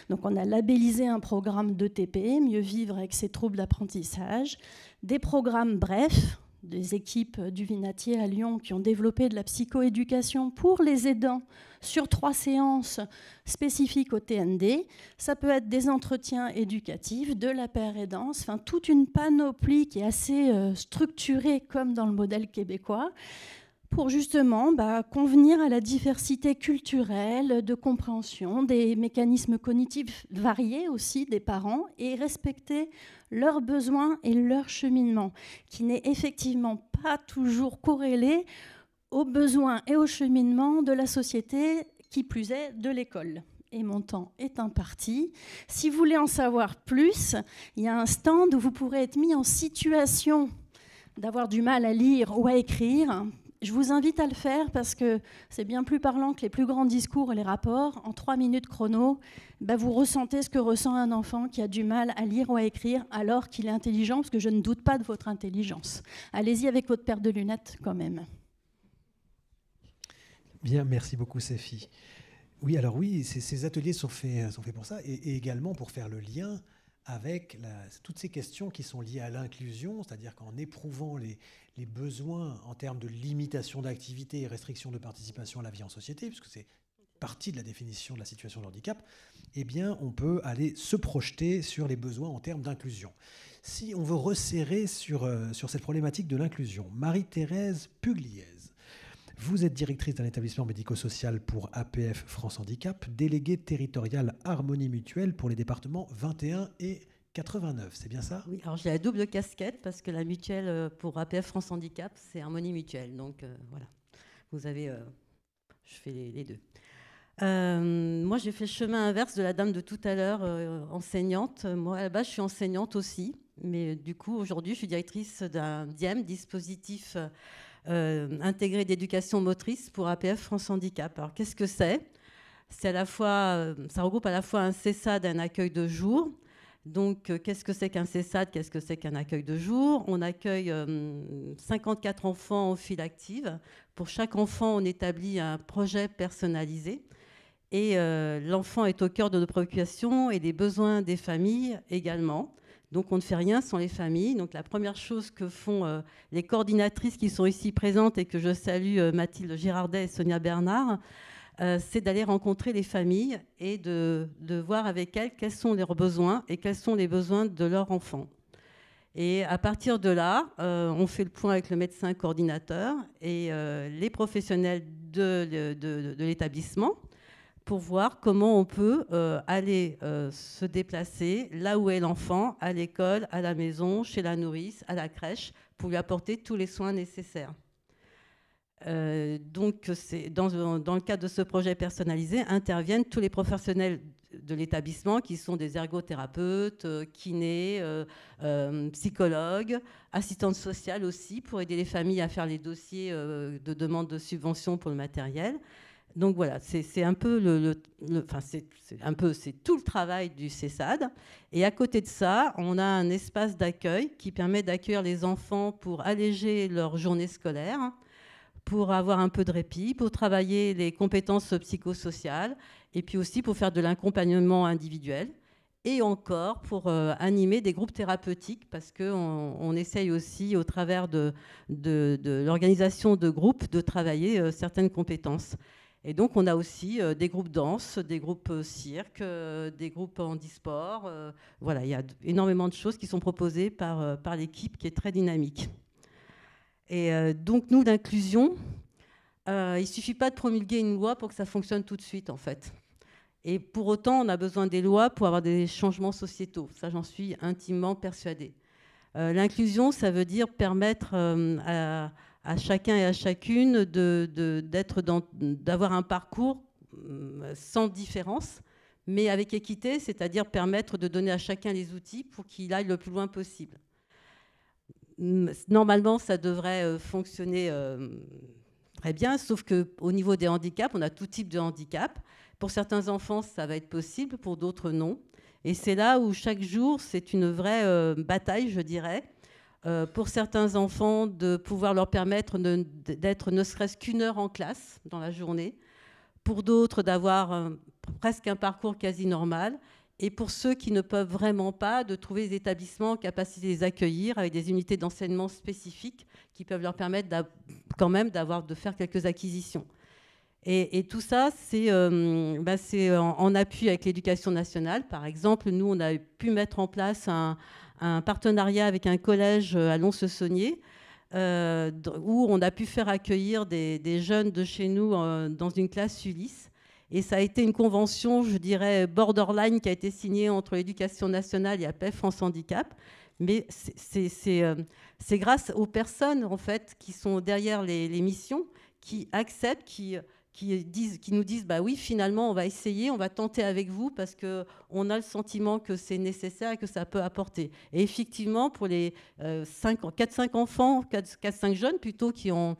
Donc on a labellisé un programme d'ETP, Mieux vivre avec ses troubles d'apprentissage, des programmes brefs, des équipes du Vinatier à Lyon qui ont développé de la psychoéducation pour les aidants sur 3 séances spécifiques au TND. Ça peut être des entretiens éducatifs, de la paire aidance, enfin toute une panoplie qui est assez structurée comme dans le modèle québécois, pour justement convenir à la diversité culturelle, de compréhension, des mécanismes cognitifs variés aussi des parents et respecter leurs besoins et leur cheminement, qui n'est effectivement pas toujours corrélé aux besoins et au cheminement de la société, qui plus est de l'école. Et mon temps est imparti. Si vous voulez en savoir plus, il y a un stand où vous pourrez être mis en situation d'avoir du mal à lire ou à écrire. Je vous invite à le faire parce que c'est bien plus parlant que les plus grands discours et les rapports. En 3 minutes chrono, vous ressentez ce que ressent un enfant qui a du mal à lire ou à écrire alors qu'il est intelligent, parce que je ne doute pas de votre intelligence. Allez-y avec votre paire de lunettes quand même. Bien, merci beaucoup Sophie. Oui, alors oui, ces ateliers sont faits pour ça et également pour faire le lien avec toutes ces questions qui sont liées à l'inclusion, c'est-à-dire qu'en éprouvant les besoins en termes de limitation d'activité et restriction de participation à la vie en société, puisque c'est partie de la définition de la situation de handicap, eh bien, on peut aller se projeter sur les besoins en termes d'inclusion. Si on veut resserrer sur cette problématique de l'inclusion, Marie-Thérèse Pugliese, vous êtes directrice d'un établissement médico-social pour APF France Handicap, déléguée territoriale Harmonie Mutuelle pour les départements 21 et 89, c'est bien ça ? Oui, alors j'ai la double casquette parce que la mutuelle pour APF France Handicap, c'est Harmonie Mutuelle. Donc voilà, vous avez, je fais les deux. Moi, j'ai fait le chemin inverse de la dame de tout à l'heure, enseignante. Moi, à la base, je suis enseignante aussi, mais du coup, aujourd'hui, je suis directrice d'un DIEM, dispositif intégré d'éducation motrice pour APF France Handicap. Alors, qu'est-ce que c'est ? C'est à la fois, ça regroupe à la fois un CESAD et un accueil de jour. Donc, qu'est-ce que c'est qu'un CESAD ? Qu'est-ce que c'est qu'un accueil de jour ? On accueille 54 enfants en file active. Pour chaque enfant, on établit un projet personnalisé. Et l'enfant est au cœur de nos préoccupations et des besoins des familles également. Donc on ne fait rien sans les familles. Donc la première chose que font les coordinatrices qui sont ici présentes et que je salue, Mathilde Girardet et Sonia Bernard, c'est d'aller rencontrer les familles et de voir avec elles quels sont leurs besoins et quels sont les besoins de leurs enfants. Et à partir de là, on fait le point avec le médecin coordinateur et les professionnels de l'établissement pour voir comment on peut aller se déplacer là où est l'enfant, à l'école, à la maison, chez la nourrice, à la crèche, pour lui apporter tous les soins nécessaires. Donc, dans le cadre de ce projet personnalisé, interviennent tous les professionnels de l'établissement qui sont des ergothérapeutes, kinés, psychologues, assistantes sociales aussi, pour aider les familles à faire les dossiers de demande de subvention pour le matériel. Donc voilà, c'est un peu c'est tout le travail du CESAD. Et à côté de ça, on a un espace d'accueil qui permet d'accueillir les enfants pour alléger leur journée scolaire, pour avoir un peu de répit, pour travailler les compétences psychosociales, et puis aussi pour faire de l'accompagnement individuel, et encore pour animer des groupes thérapeutiques, parce qu'on essaye aussi, au travers de l'organisation de groupes, de travailler certaines compétences. Et donc, on a aussi des groupes danse, des groupes cirque, des groupes handisport. Voilà, il y a énormément de choses qui sont proposées par l'équipe qui est très dynamique. Et donc, nous, l'inclusion, il ne suffit pas de promulguer une loi pour que ça fonctionne tout de suite, en fait. Et pour autant, on a besoin des lois pour avoir des changements sociétaux. Ça, j'en suis intimement persuadée. L'inclusion, ça veut dire permettre à chacun et à chacune d'avoir un parcours sans différence, mais avec équité, c'est-à-dire permettre de donner à chacun les outils pour qu'il aille le plus loin possible. Normalement, ça devrait fonctionner très bien, sauf qu'au niveau des handicaps, on a tout type de handicap. Pour certains enfants, ça va être possible, pour d'autres, non. Et c'est là où chaque jour, c'est une vraie bataille, je dirais, pour certains enfants, de pouvoir leur permettre d'être ne serait-ce qu'une heure en classe dans la journée. Pour d'autres, d'avoir presque un parcours quasi normal. Et pour ceux qui ne peuvent vraiment pas, de trouver des établissements en capacité de les accueillir avec des unités d'enseignement spécifiques qui peuvent leur permettre quand même de faire quelques acquisitions. Et tout ça, c'est en appui avec l'éducation nationale. Par exemple, nous, on a pu mettre en place un partenariat avec un collège à Lons-le-Saunier, où on a pu faire accueillir des jeunes de chez nous dans une classe Ulysse. Et ça a été une convention, je dirais, borderline, qui a été signée entre l'éducation nationale et APF France Handicap. Mais c'est grâce aux personnes, en fait, qui sont derrière les missions, qui acceptent, qui nous disent bah oui, finalement, on va essayer, on va tenter avec vous parce qu'on a le sentiment que c'est nécessaire et que ça peut apporter. Et effectivement, pour les 4-5 enfants, 4-5 jeunes plutôt, qui ont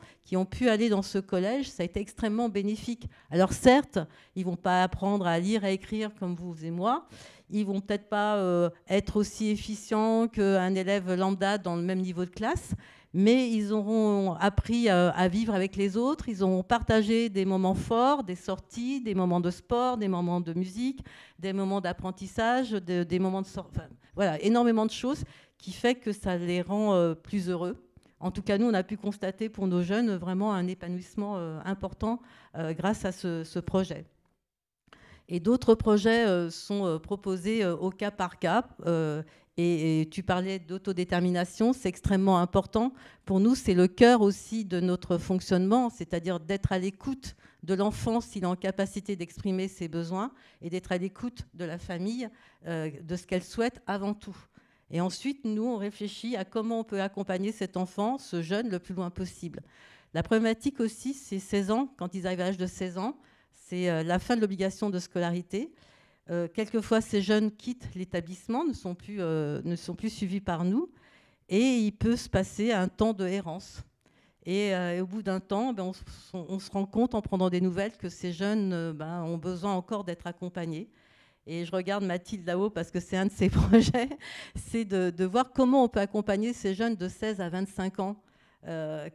pu aller dans ce collège, ça a été extrêmement bénéfique. Alors certes, ils ne vont pas apprendre à lire et à écrire comme vous et moi. Ils ne vont peut-être pas être aussi efficients qu'un élève lambda dans le même niveau de classe, mais ils auront appris à vivre avec les autres, ils auront partagé des moments forts, des sorties, des moments de sport, des moments de musique, des moments d'apprentissage, des moments de sortie. Enfin, voilà, énormément de choses qui fait que ça les rend plus heureux. En tout cas, nous, on a pu constater pour nos jeunes vraiment un épanouissement important grâce à ce projet. Et d'autres projets sont proposés au cas par cas. Et tu parlais d'autodétermination, c'est extrêmement important. Pour nous, c'est le cœur aussi de notre fonctionnement, c'est-à-dire d'être à l'écoute de l'enfant s'il est en capacité d'exprimer ses besoins et d'être à l'écoute de la famille, de ce qu'elle souhaite avant tout. Et ensuite, nous, on réfléchit à comment on peut accompagner cet enfant, ce jeune, le plus loin possible. La problématique aussi, c'est 16 ans, quand ils arrivent à l'âge de 16 ans, c'est la fin de l'obligation de scolarité. Quelquefois, ces jeunes quittent l'établissement, ne sont plus suivis par nous, et il peut se passer un temps de errance. Et au bout d'un temps, on se rend compte en prenant des nouvelles que ces jeunes ont besoin encore d'être accompagnés. Et je regarde Mathilde là-haut parce que c'est un de ses projets, c'est de voir comment on peut accompagner ces jeunes de 16 à 25 ans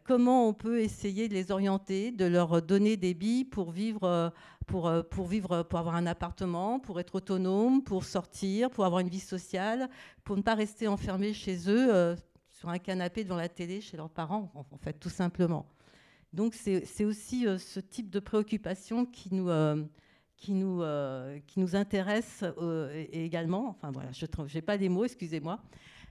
comment on peut essayer de les orienter, de leur donner des billes pour vivre, pour avoir un appartement, pour être autonome, pour sortir, pour avoir une vie sociale, pour ne pas rester enfermés chez eux, sur un canapé devant la télé, chez leurs parents, en fait, tout simplement. Donc c'est aussi ce type de préoccupation qui nous intéresse également. Enfin voilà, je n'ai pas les mots, excusez-moi.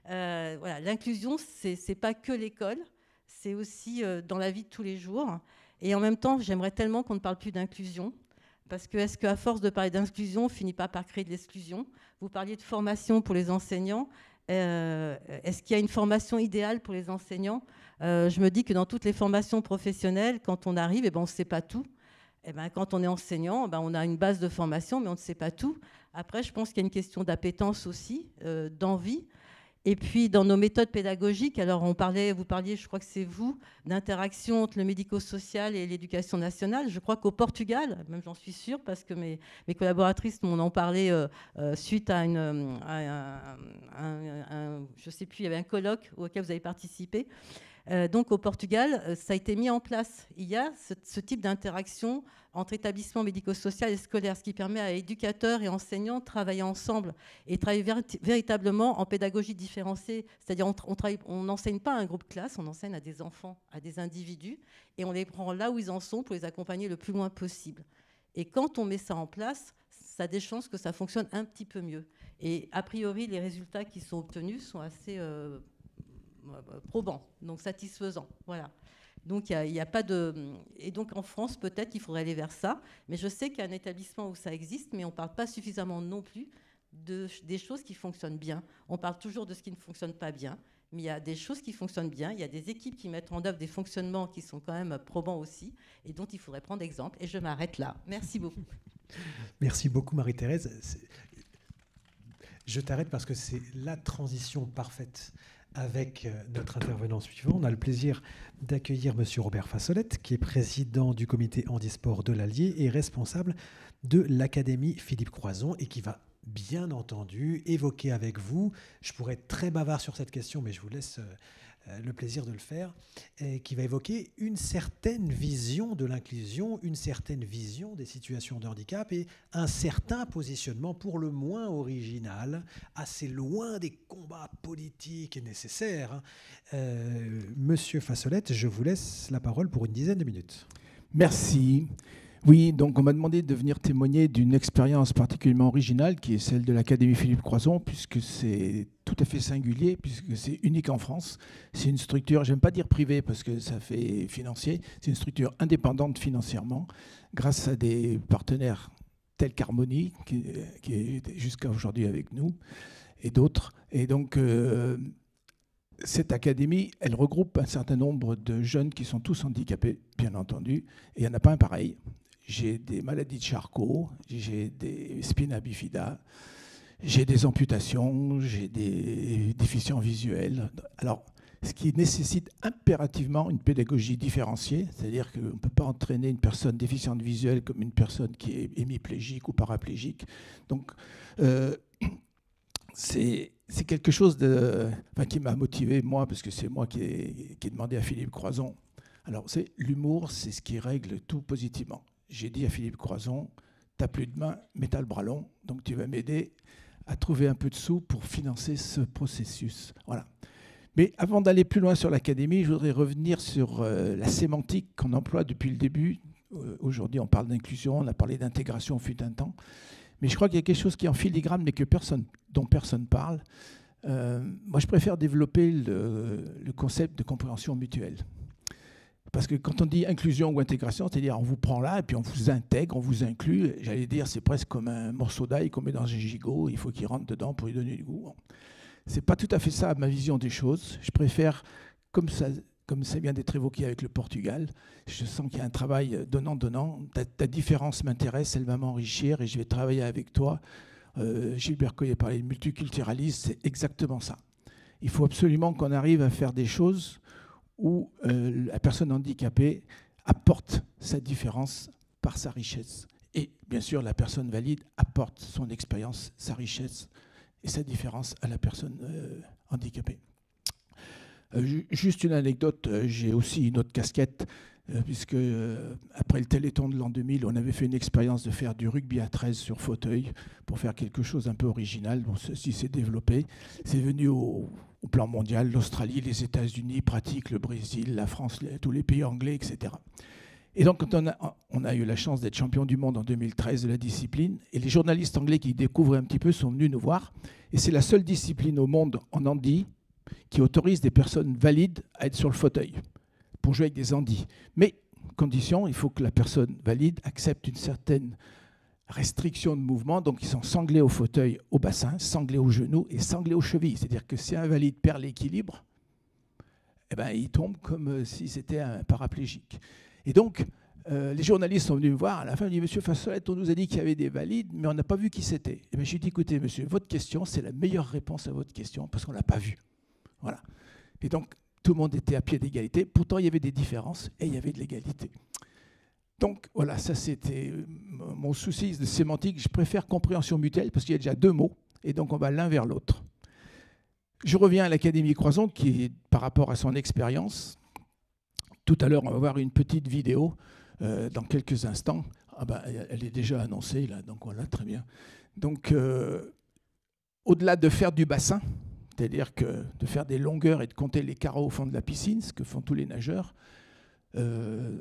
Voilà, l'inclusion, c'est pas que l'école, c'est aussi dans la vie de tous les jours. Et en même temps, j'aimerais tellement qu'on ne parle plus d'inclusion, parce que est-ce qu'à force de parler d'inclusion, on ne finit pas par créer de l'exclusion? Vous parliez de formation pour les enseignants. Est-ce qu'il y a une formation idéale pour les enseignants? Je me dis que dans toutes les formations professionnelles, quand on arrive, on ne sait pas tout. Quand on est enseignant, on a une base de formation, mais on ne sait pas tout. Après, je pense qu'il y a une question d'appétence aussi, d'envie. Et puis, dans nos méthodes pédagogiques, alors vous parliez, je crois que c'est vous, d'interaction entre le médico-social et l'éducation nationale. Je crois qu'au Portugal, même j'en suis sûre, parce que mes collaboratrices m'en ont parlé suite à je ne sais plus, il y avait un colloque auquel vous avez participé. Donc au Portugal, ça a été mis en place. Il y a ce type d'interaction entre établissements médico-sociaux et scolaires, ce qui permet à éducateurs et enseignants de travailler ensemble et de travailler véritablement en pédagogie différenciée. C'est-à-dire on n'enseigne pas à un groupe classe, on enseigne à des enfants, à des individus, et on les prend là où ils en sont pour les accompagner le plus loin possible. Et quand on met ça en place, ça a des chances que ça fonctionne un petit peu mieux. Et a priori, les résultats qui sont obtenus sont assez probants, donc satisfaisants. Voilà. Donc, il y a pas de... Et donc, en France, peut-être qu'il faudrait aller vers ça. Mais je sais qu'il y a un établissement où ça existe, mais on ne parle pas suffisamment non plus des choses qui fonctionnent bien. On parle toujours de ce qui ne fonctionne pas bien, mais il y a des choses qui fonctionnent bien. Il y a des équipes qui mettent en œuvre des fonctionnements qui sont quand même probants aussi, et dont il faudrait prendre exemple. Et je m'arrête là. Merci beaucoup. Merci beaucoup, Marie-Thérèse. Je t'arrête parce que c'est la transition parfaite avec notre intervenant suivant. On a le plaisir d'accueillir Monsieur Robert Fassolette, qui est président du comité handisport de l'Allier et responsable de l'Académie Philippe Croizon, et qui va bien entendu évoquer avec vous, je pourrais être très bavard sur cette question, mais je vous laisse le plaisir de le faire, qui va évoquer une certaine vision de l'inclusion, une certaine vision des situations de handicap et un certain positionnement pour le moins original, assez loin des combats politiques nécessaires. Monsieur Fassolette, je vous laisse la parole pour une dizaine de minutes. Merci. Oui, donc on m'a demandé de venir témoigner d'une expérience particulièrement originale qui est celle de l'Académie Philippe Croizon, puisque c'est tout à fait singulier, puisque c'est unique en France. C'est une structure, j'aime pas dire privée parce que ça fait financier, c'est une structure indépendante financièrement, grâce à des partenaires tels qu'Harmonie, qui est jusqu'à aujourd'hui avec nous, et d'autres. Et donc, cette académie, elle regroupe un certain nombre de jeunes qui sont tous handicapés, bien entendu, et il n'y en a pas un pareil. J'ai des maladies de Charcot, j'ai des spina bifida, j'ai des amputations, j'ai des déficiences visuelles. Alors, ce qui nécessite impérativement une pédagogie différenciée, c'est-à-dire qu'on ne peut pas entraîner une personne déficiente visuelle comme une personne qui est hémiplégique ou paraplégique. Donc, c'est quelque chose qui m'a motivé, moi, parce que c'est moi qui ai demandé à Philippe Croizon. Alors, l'humour, c'est ce qui règle tout positivement. J'ai dit à Philippe Croizon, t'as plus de main, mais t'as le bras long, donc tu vas m'aider à trouver un peu de sous pour financer ce processus. Voilà. Mais avant d'aller plus loin sur l'académie, je voudrais revenir sur la sémantique qu'on emploie depuis le début. Aujourd'hui, on parle d'inclusion, on a parlé d'intégration fut un temps. Mais je crois qu'il y a quelque chose qui est en filigrane, mais dont personne parle. Moi, je préfère développer le concept de compréhension mutuelle. Parce que quand on dit inclusion ou intégration, c'est-à-dire on vous prend là et puis on vous intègre, on vous inclut. J'allais dire, c'est presque comme un morceau d'ail qu'on met dans un gigot, il faut qu'il rentre dedans pour lui donner du goût. C'est pas tout à fait ça ma vision des choses. Je préfère, comme ça vient d'être évoqué avec le Portugal, je sens qu'il y a un travail donnant-donnant. Ta différence m'intéresse, elle va m'enrichir et je vais travailler avec toi. Gilbert Coyer parlait de multiculturalisme, c'est exactement ça. Il faut absolument qu'on arrive à faire des choses où la personne handicapée apporte sa différence par sa richesse. Et bien sûr, la personne valide apporte son expérience, sa richesse et sa différence à la personne handicapée. Juste une anecdote, j'ai aussi une autre casquette, puisque après le Téléthon de l'an 2000, on avait fait une expérience de faire du rugby à 13 sur fauteuil pour faire quelque chose un peu original. Bon, ceci s'est développé. C'est venu au plan mondial. L'Australie, les États-Unis pratiquent, le Brésil, la France, tous les pays anglais, etc. Et donc, quand on a eu la chance d'être champion du monde en 2013 de la discipline, et les journalistes anglais qui découvrent un petit peu sont venus nous voir. Et c'est la seule discipline au monde en handi qui autorise des personnes valides à être sur le fauteuil pour jouer avec des handis. Mais, condition, il faut que la personne valide accepte une certaine restriction de mouvement. Donc, ils sont sanglés au fauteuil, au bassin, sanglés aux genoux et sanglés aux chevilles. C'est-à-dire que si un valide perd l'équilibre, eh ben, il tombe comme si c'était un paraplégique. Et donc, les journalistes sont venus me voir. À la fin, ils m'ont dit « Monsieur Fassolette, on nous a dit qu'il y avait des valides, mais on n'a pas vu qui c'était. » Et bien, j'ai dit « Écoutez, monsieur, votre question, c'est la meilleure réponse à votre question, parce qu'on ne l'a pas vu. » Voilà. Et donc, tout le monde était à pied d'égalité. Pourtant, il y avait des différences et il y avait de l'égalité. Donc, voilà, ça, c'était mon souci de sémantique. Je préfère compréhension mutuelle parce qu'il y a déjà deux mots et donc on va l'un vers l'autre. Je reviens à l'Académie Croizon qui est par rapport à son expérience. Tout à l'heure, on va voir une petite vidéo dans quelques instants. Ah ben, elle est déjà annoncée, là, donc voilà, très bien. Donc, au-delà de faire du bassin, c'est-à-dire que de faire des longueurs et de compter les carreaux au fond de la piscine, ce que font tous les nageurs,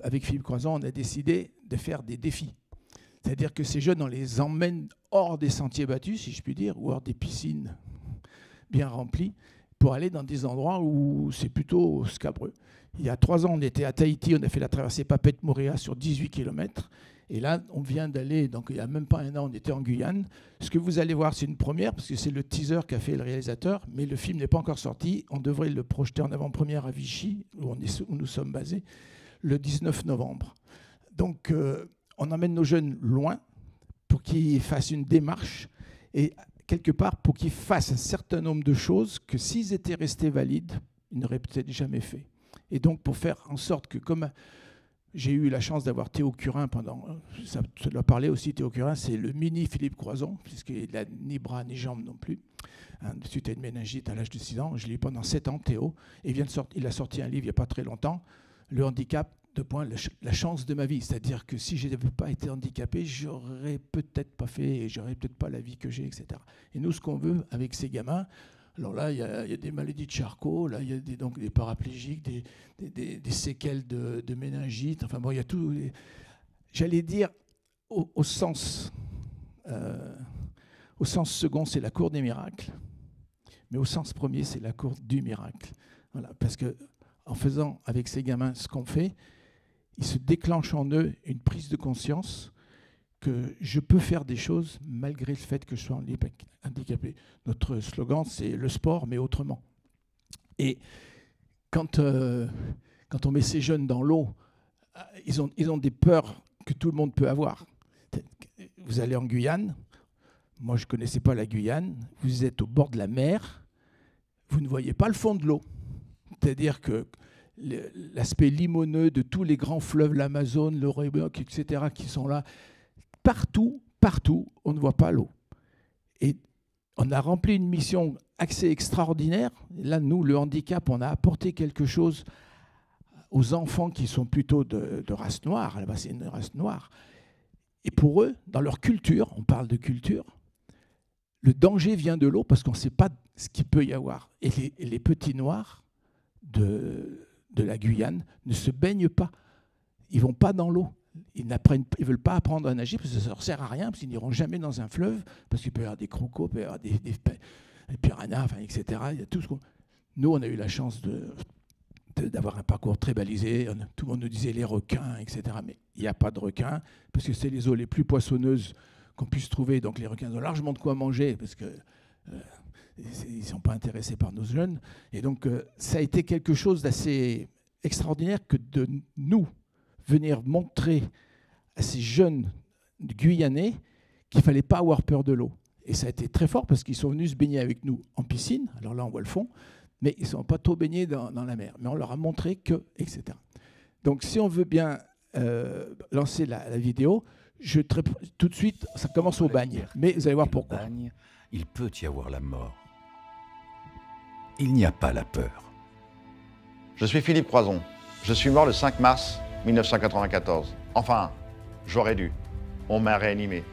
avec Philippe Croizon, on a décidé de faire des défis. C'est-à-dire que ces jeunes, on les emmène hors des sentiers battus, si je puis dire, ou hors des piscines bien remplies, pour aller dans des endroits où c'est plutôt scabreux. Il y a 3 ans, on était à Tahiti, on a fait la traversée Papeete-Moorea sur 18 km. Et là, on vient d'aller, donc il n'y a même pas un an, on était en Guyane. Ce que vous allez voir, c'est une première, parce que c'est le teaser qu'a fait le réalisateur, mais le film n'est pas encore sorti. On devrait le projeter en avant-première à Vichy, où nous sommes basés, le 19 novembre. Donc, on emmène nos jeunes loin pour qu'ils fassent une démarche et quelque part pour qu'ils fassent un certain nombre de choses que s'ils étaient restés valides, ils n'auraient peut-être jamais fait. Et donc, pour faire en sorte que, comme j'ai eu la chance d'avoir Théo Curin pendant... Ça doit parler aussi, Théo Curin, c'est le mini Philippe Croizon, puisqu'il n'a ni bras ni jambes non plus. Suite à une méningite à l'âge de 6 ans. Je l'ai eu pendant 7 ans, Théo. Et il a sorti un livre il n'y a pas très longtemps, Le handicap, la chance de ma vie. C'est-à-dire que si je n'avais pas été handicapé, j'aurais peut-être pas fait, et j'aurais peut-être pas la vie que j'ai, etc. Et nous, ce qu'on veut avec ces gamins... Alors là, il y a des maladies de Charcot, là, il y a donc des paraplégiques, des séquelles de méningite. Enfin bon, il y a tout. J'allais dire, au sens second, c'est la cour des miracles. Mais au sens premier, c'est la cour du miracle. Voilà, parce qu'en faisant avec ces gamins ce qu'on fait, il se déclenche en eux une prise de conscience que je peux faire des choses malgré le fait que je sois handicapé. Notre slogan, c'est le sport, mais autrement. Et quand on met ces jeunes dans l'eau, ils ont des peurs que tout le monde peut avoir. Vous allez en Guyane, moi je ne connaissais pas la Guyane, vous êtes au bord de la mer, vous ne voyez pas le fond de l'eau. C'est-à-dire que l'aspect limoneux de tous les grands fleuves, l'Amazone, le Orinoco, etc., qui sont là, partout, on ne voit pas l'eau. Et on a rempli une mission assez extraordinaire. Là, nous, le handicap, on a apporté quelque chose aux enfants qui sont plutôt de race noire. Là-bas, c'est une race noire. Et pour eux, dans leur culture, on parle de culture, le danger vient de l'eau parce qu'on ne sait pas ce qu'il peut y avoir. Et les petits noirs de la Guyane ne se baignent pas. Ils ne vont pas dans l'eau. Ils ne veulent pas apprendre à nager parce que ça ne leur sert à rien, parce qu'ils n'iront jamais dans un fleuve, parce qu'il peut y avoir des crocos, il peut y avoir des piranhas, enfin, etc. Il y a tout ce Nous, on a eu la chance d'avoir un parcours très balisé. Tout le monde nous disait les requins, etc. Mais il n'y a pas de requins, parce que c'est les eaux les plus poissonneuses qu'on puisse trouver. Donc les requins ont largement de quoi manger, parce qu'ils ne sont pas intéressés par nos jeunes. Et donc, ça a été quelque chose d'assez extraordinaire que de nous venir montrer à ces jeunes Guyanais qu'il ne fallait pas avoir peur de l'eau. Et ça a été très fort parce qu'ils sont venus se baigner avec nous en piscine. Alors là, on voit le fond, mais ils ne sont pas trop baignés dans la mer. Mais on leur a montré que, etc. Donc, si on veut bien lancer la vidéo, tout de suite, ça commence au bagne. Mais vous allez voir pourquoi. Bagne, il peut y avoir la mort. Il n'y a pas la peur. Je suis Philippe Croison. Je suis mort le 5 mars 1994. Enfin, j'aurais dû. On m'a réanimé.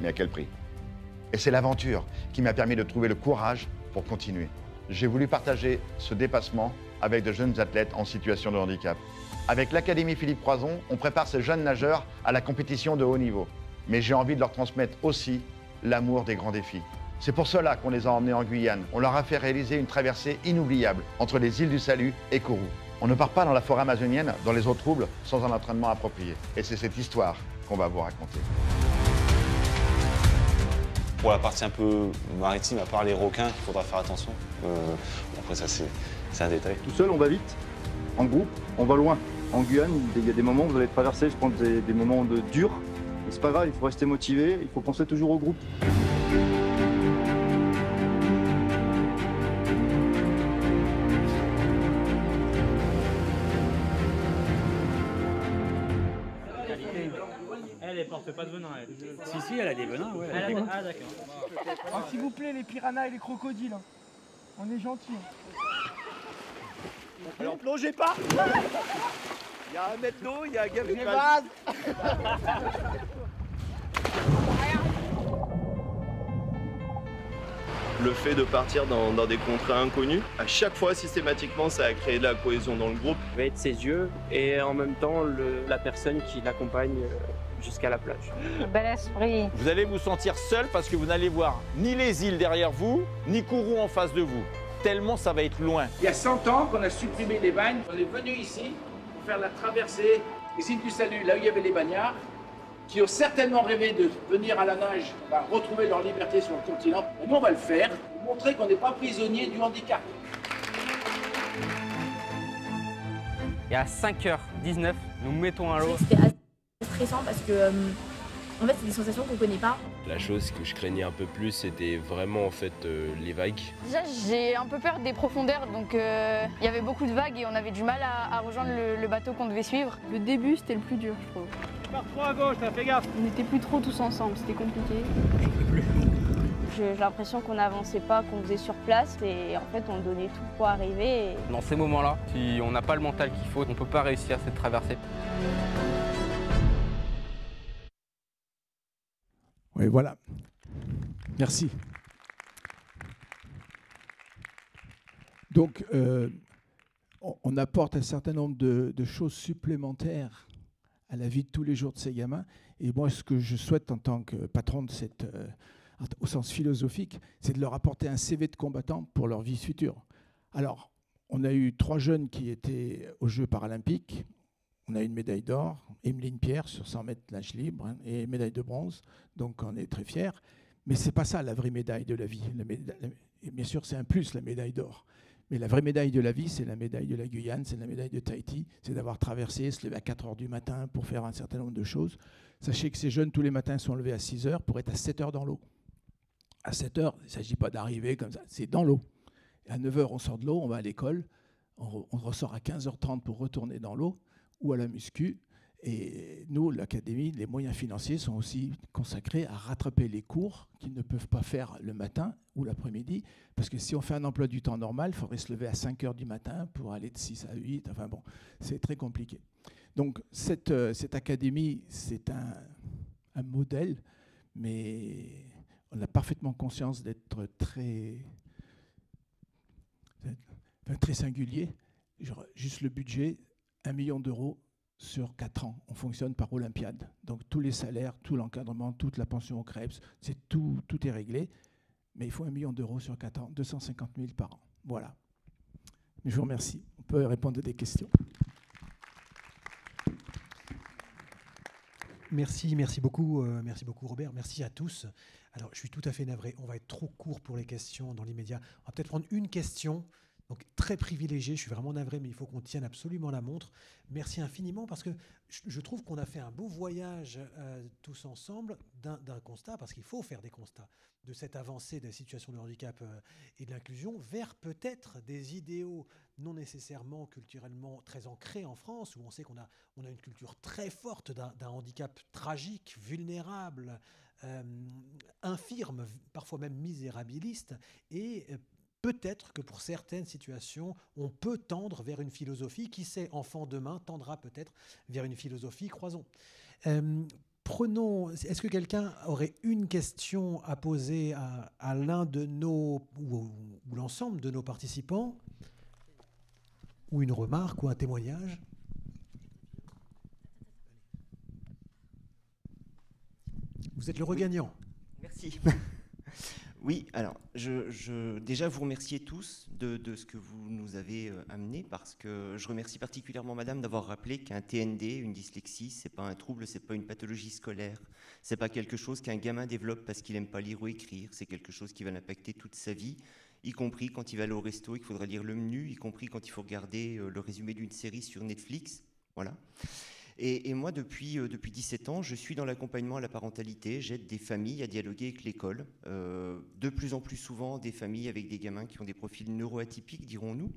Mais à quel prix? Et c'est l'aventure qui m'a permis de trouver le courage pour continuer. J'ai voulu partager ce dépassement avec de jeunes athlètes en situation de handicap. Avec l'Académie Philippe Croison, on prépare ces jeunes nageurs à la compétition de haut niveau. Mais j'ai envie de leur transmettre aussi l'amour des grands défis. C'est pour cela qu'on les a emmenés en Guyane. On leur a fait réaliser une traversée inoubliable entre les îles du Salut et Kourou. On ne part pas dans la forêt amazonienne, dans les eaux troubles, sans un entraînement approprié. Et c'est cette histoire qu'on va vous raconter. Pour la partie un peu maritime, à part les requins, il faudra faire attention. Après ça, c'est un détail. Tout seul, on va vite. En groupe, on va loin. En Guyane, il y a des moments où vous allez traverser, je pense, des moments durs. Mais c'est pas grave, il faut rester motivé, il faut penser toujours au groupe. Elle porte pas de venin, elle. Si, elle a des venins, ouais. Ah, d'accord. Alors, s'il vous plaît, les piranhas et les crocodiles, hein. On est gentils. Alors, plongez pas. Il y a 1 mètre d'eau, il y a un gars qui Le fait de partir dans des contrées inconnues, à chaque fois, systématiquement, ça a créé de la cohésion dans le groupe. Ça va être ses yeux et en même temps la personne qui l'accompagne jusqu'à la plage. Bel esprit. Vous allez vous sentir seul parce que vous n'allez voir ni les îles derrière vous, ni Kourou en face de vous. Tellement ça va être loin. Il y a 100 ans qu'on a supprimé les bagnes. On est venu ici pour faire la traversée des îles du Salut, là où il y avait les bagnards, qui ont certainement rêvé de venir à la nage, retrouver leur liberté sur le continent. Et nous, on va le faire, pour montrer qu'on n'est pas prisonnier du handicap. Et à 5h19, nous mettons à l'eau. C'était assez stressant parce que en fait, c'est des sensations qu'on ne connaît pas. La chose que je craignais un peu plus, c'était vraiment en fait les vagues. Déjà, j'ai un peu peur des profondeurs, donc il y avait beaucoup de vagues et on avait du mal à rejoindre le bateau qu'on devait suivre. Le début, c'était le plus dur, je trouve. Pars trop à gauche, fais gaffe. On n'était plus trop tous ensemble, c'était compliqué. J'ai l'impression qu'on n'avançait pas, qu'on faisait sur place et en fait, on donnait tout pour arriver. Dans ces moments-là, si on n'a pas le mental qu'il faut, on ne peut pas réussir cette traversée. Oui, voilà. Merci. Donc, on apporte un certain nombre de choses supplémentaires à la vie de tous les jours de ces gamins. Et moi, ce que je souhaite en tant que patron de cette, au sens philosophique, c'est de leur apporter un CV de combattant pour leur vie future. Alors, on a eu 3 jeunes qui étaient aux Jeux paralympiques. On a une médaille d'or, Emeline Pierre sur 100 mètres nage libre, hein, et médaille de bronze, donc on est très fiers. Mais ce n'est pas ça la vraie médaille de la vie. Et bien sûr, c'est un plus, la médaille d'or. Mais la vraie médaille de la vie, c'est la médaille de la Guyane, c'est la médaille de Tahiti, c'est d'avoir traversé, se lever à 4 h du matin pour faire un certain nombre de choses. Sachez que ces jeunes, tous les matins, sont levés à 6 h pour être à 7 h dans l'eau. À 7 h, il ne s'agit pas d'arriver comme ça, c'est dans l'eau. À 9 h, on sort de l'eau, on va à l'école, on ressort à 15 h 30 pour retourner dans l'eau, ou à la muscu. Et nous, l'Académie, les moyens financiers sont aussi consacrés à rattraper les cours qu'ils ne peuvent pas faire le matin ou l'après-midi. Parce que si on fait un emploi du temps normal, il faudrait se lever à 5 h du matin pour aller de 6 à 8. Enfin bon, c'est très compliqué. Donc cette Académie, c'est un modèle, mais on a parfaitement conscience d'être très singulier. Genre, juste le budget, 1 million d'euros sur 4 ans. On fonctionne par Olympiade. Donc tous les salaires, tout l'encadrement, toute la pension au Krebs, tout est réglé. Mais il faut 1 million d'euros sur 4 ans, 250 000 par an. Voilà. Je vous remercie. On peut répondre à des questions. Merci beaucoup Robert. Merci à tous. Alors je suis tout à fait navré. On va être trop court pour les questions dans l'immédiat. On va peut-être prendre une question. Donc très privilégié, je suis vraiment navré, mais il faut qu'on tienne absolument la montre. Merci infiniment parce que je trouve qu'on a fait un beau voyage tous ensemble d'un constat, parce qu'il faut faire des constats de cette avancée des situations de handicap et de l'inclusion vers peut-être des idéaux non nécessairement culturellement très ancrés en France, où on sait qu'on a une culture très forte d'un handicap tragique, vulnérable, infirme, parfois même misérabiliste, et peut-être que pour certaines situations, on peut tendre vers une philosophie. Qui sait, enfant demain tendra peut-être vers une philosophie. Croisons. Est-ce que quelqu'un aurait une question à poser à l'un de nos, ou l'ensemble de nos participants, ou une remarque ou un témoignage? Vous êtes le regagnant. Merci. Oui, alors, déjà vous remercier tous de ce que vous nous avez amené, parce que je remercie particulièrement Madame d'avoir rappelé qu'un TND, une dyslexie, c'est pas un trouble, c'est pas une pathologie scolaire, c'est pas quelque chose qu'un gamin développe parce qu'il aime pas lire ou écrire, c'est quelque chose qui va l'impacter toute sa vie, y compris quand il va aller au resto et qu'il faudra lire le menu, y compris quand il faut regarder le résumé d'une série sur Netflix, voilà. Et moi, depuis 17 ans, je suis dans l'accompagnement à la parentalité. J'aide des familles à dialoguer avec l'école. De plus en plus souvent, des familles avec des gamins qui ont des profils neuroatypiques, dirons-nous.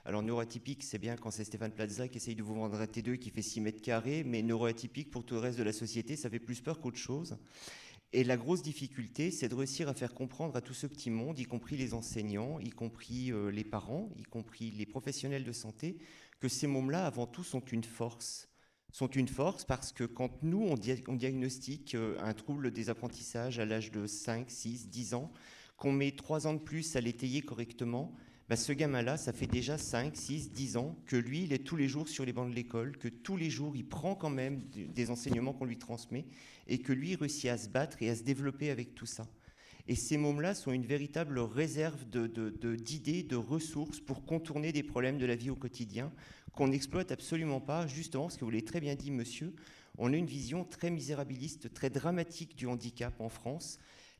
Alors, neuroatypique, c'est bien quand c'est Stéphane Plaza qui essaye de vous vendre un T2 qui fait 6 mètres carrés, mais neuroatypique, pour tout le reste de la société, ça fait plus peur qu'autre chose. Et la grosse difficulté, c'est de réussir à faire comprendre à tout ce petit monde, y compris les enseignants, y compris les parents, y compris les professionnels de santé, que ces mômes-là, avant tout, sont une force parce que quand nous, on diagnostique un trouble des apprentissages à l'âge de 5, 6, 10 ans, qu'on met 3 ans de plus à l'étayer correctement, bah ce gamin-là, ça fait déjà 5, 6, 10 ans que lui, il est tous les jours sur les bancs de l'école, que tous les jours, il prend quand même des enseignements qu'on lui transmet et que lui, il réussit à se battre et à se développer avec tout ça. Et ces mômes-là sont une véritable réserve d'idées, de ressources pour contourner des problèmes de la vie au quotidien qu'on n'exploite absolument pas, justement, parce que vous l'avez très bien dit, monsieur, on a une vision très misérabiliste, très dramatique du handicap en France.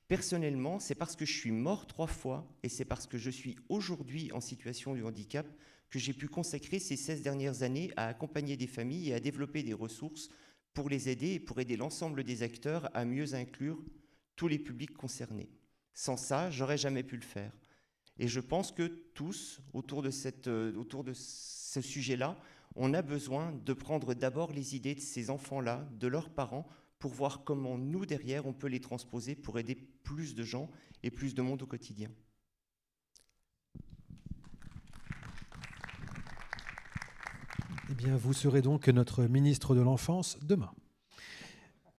Personnellement, c'est parce que je suis mort 3 fois et c'est parce que je suis aujourd'hui en situation de handicap que j'ai pu consacrer ces 16 dernières années à accompagner des familles et à développer des ressources pour les aider et pour aider l'ensemble des acteurs à mieux inclure tous les publics concernés. Sans ça, j'aurais jamais pu le faire. Et je pense que tous, autour de ce sujet-là, on a besoin de prendre d'abord les idées de ces enfants-là, de leurs parents, pour voir comment nous, derrière, on peut les transposer pour aider plus de gens et plus de monde au quotidien. Eh bien, vous serez donc notre ministre de l'Enfance demain.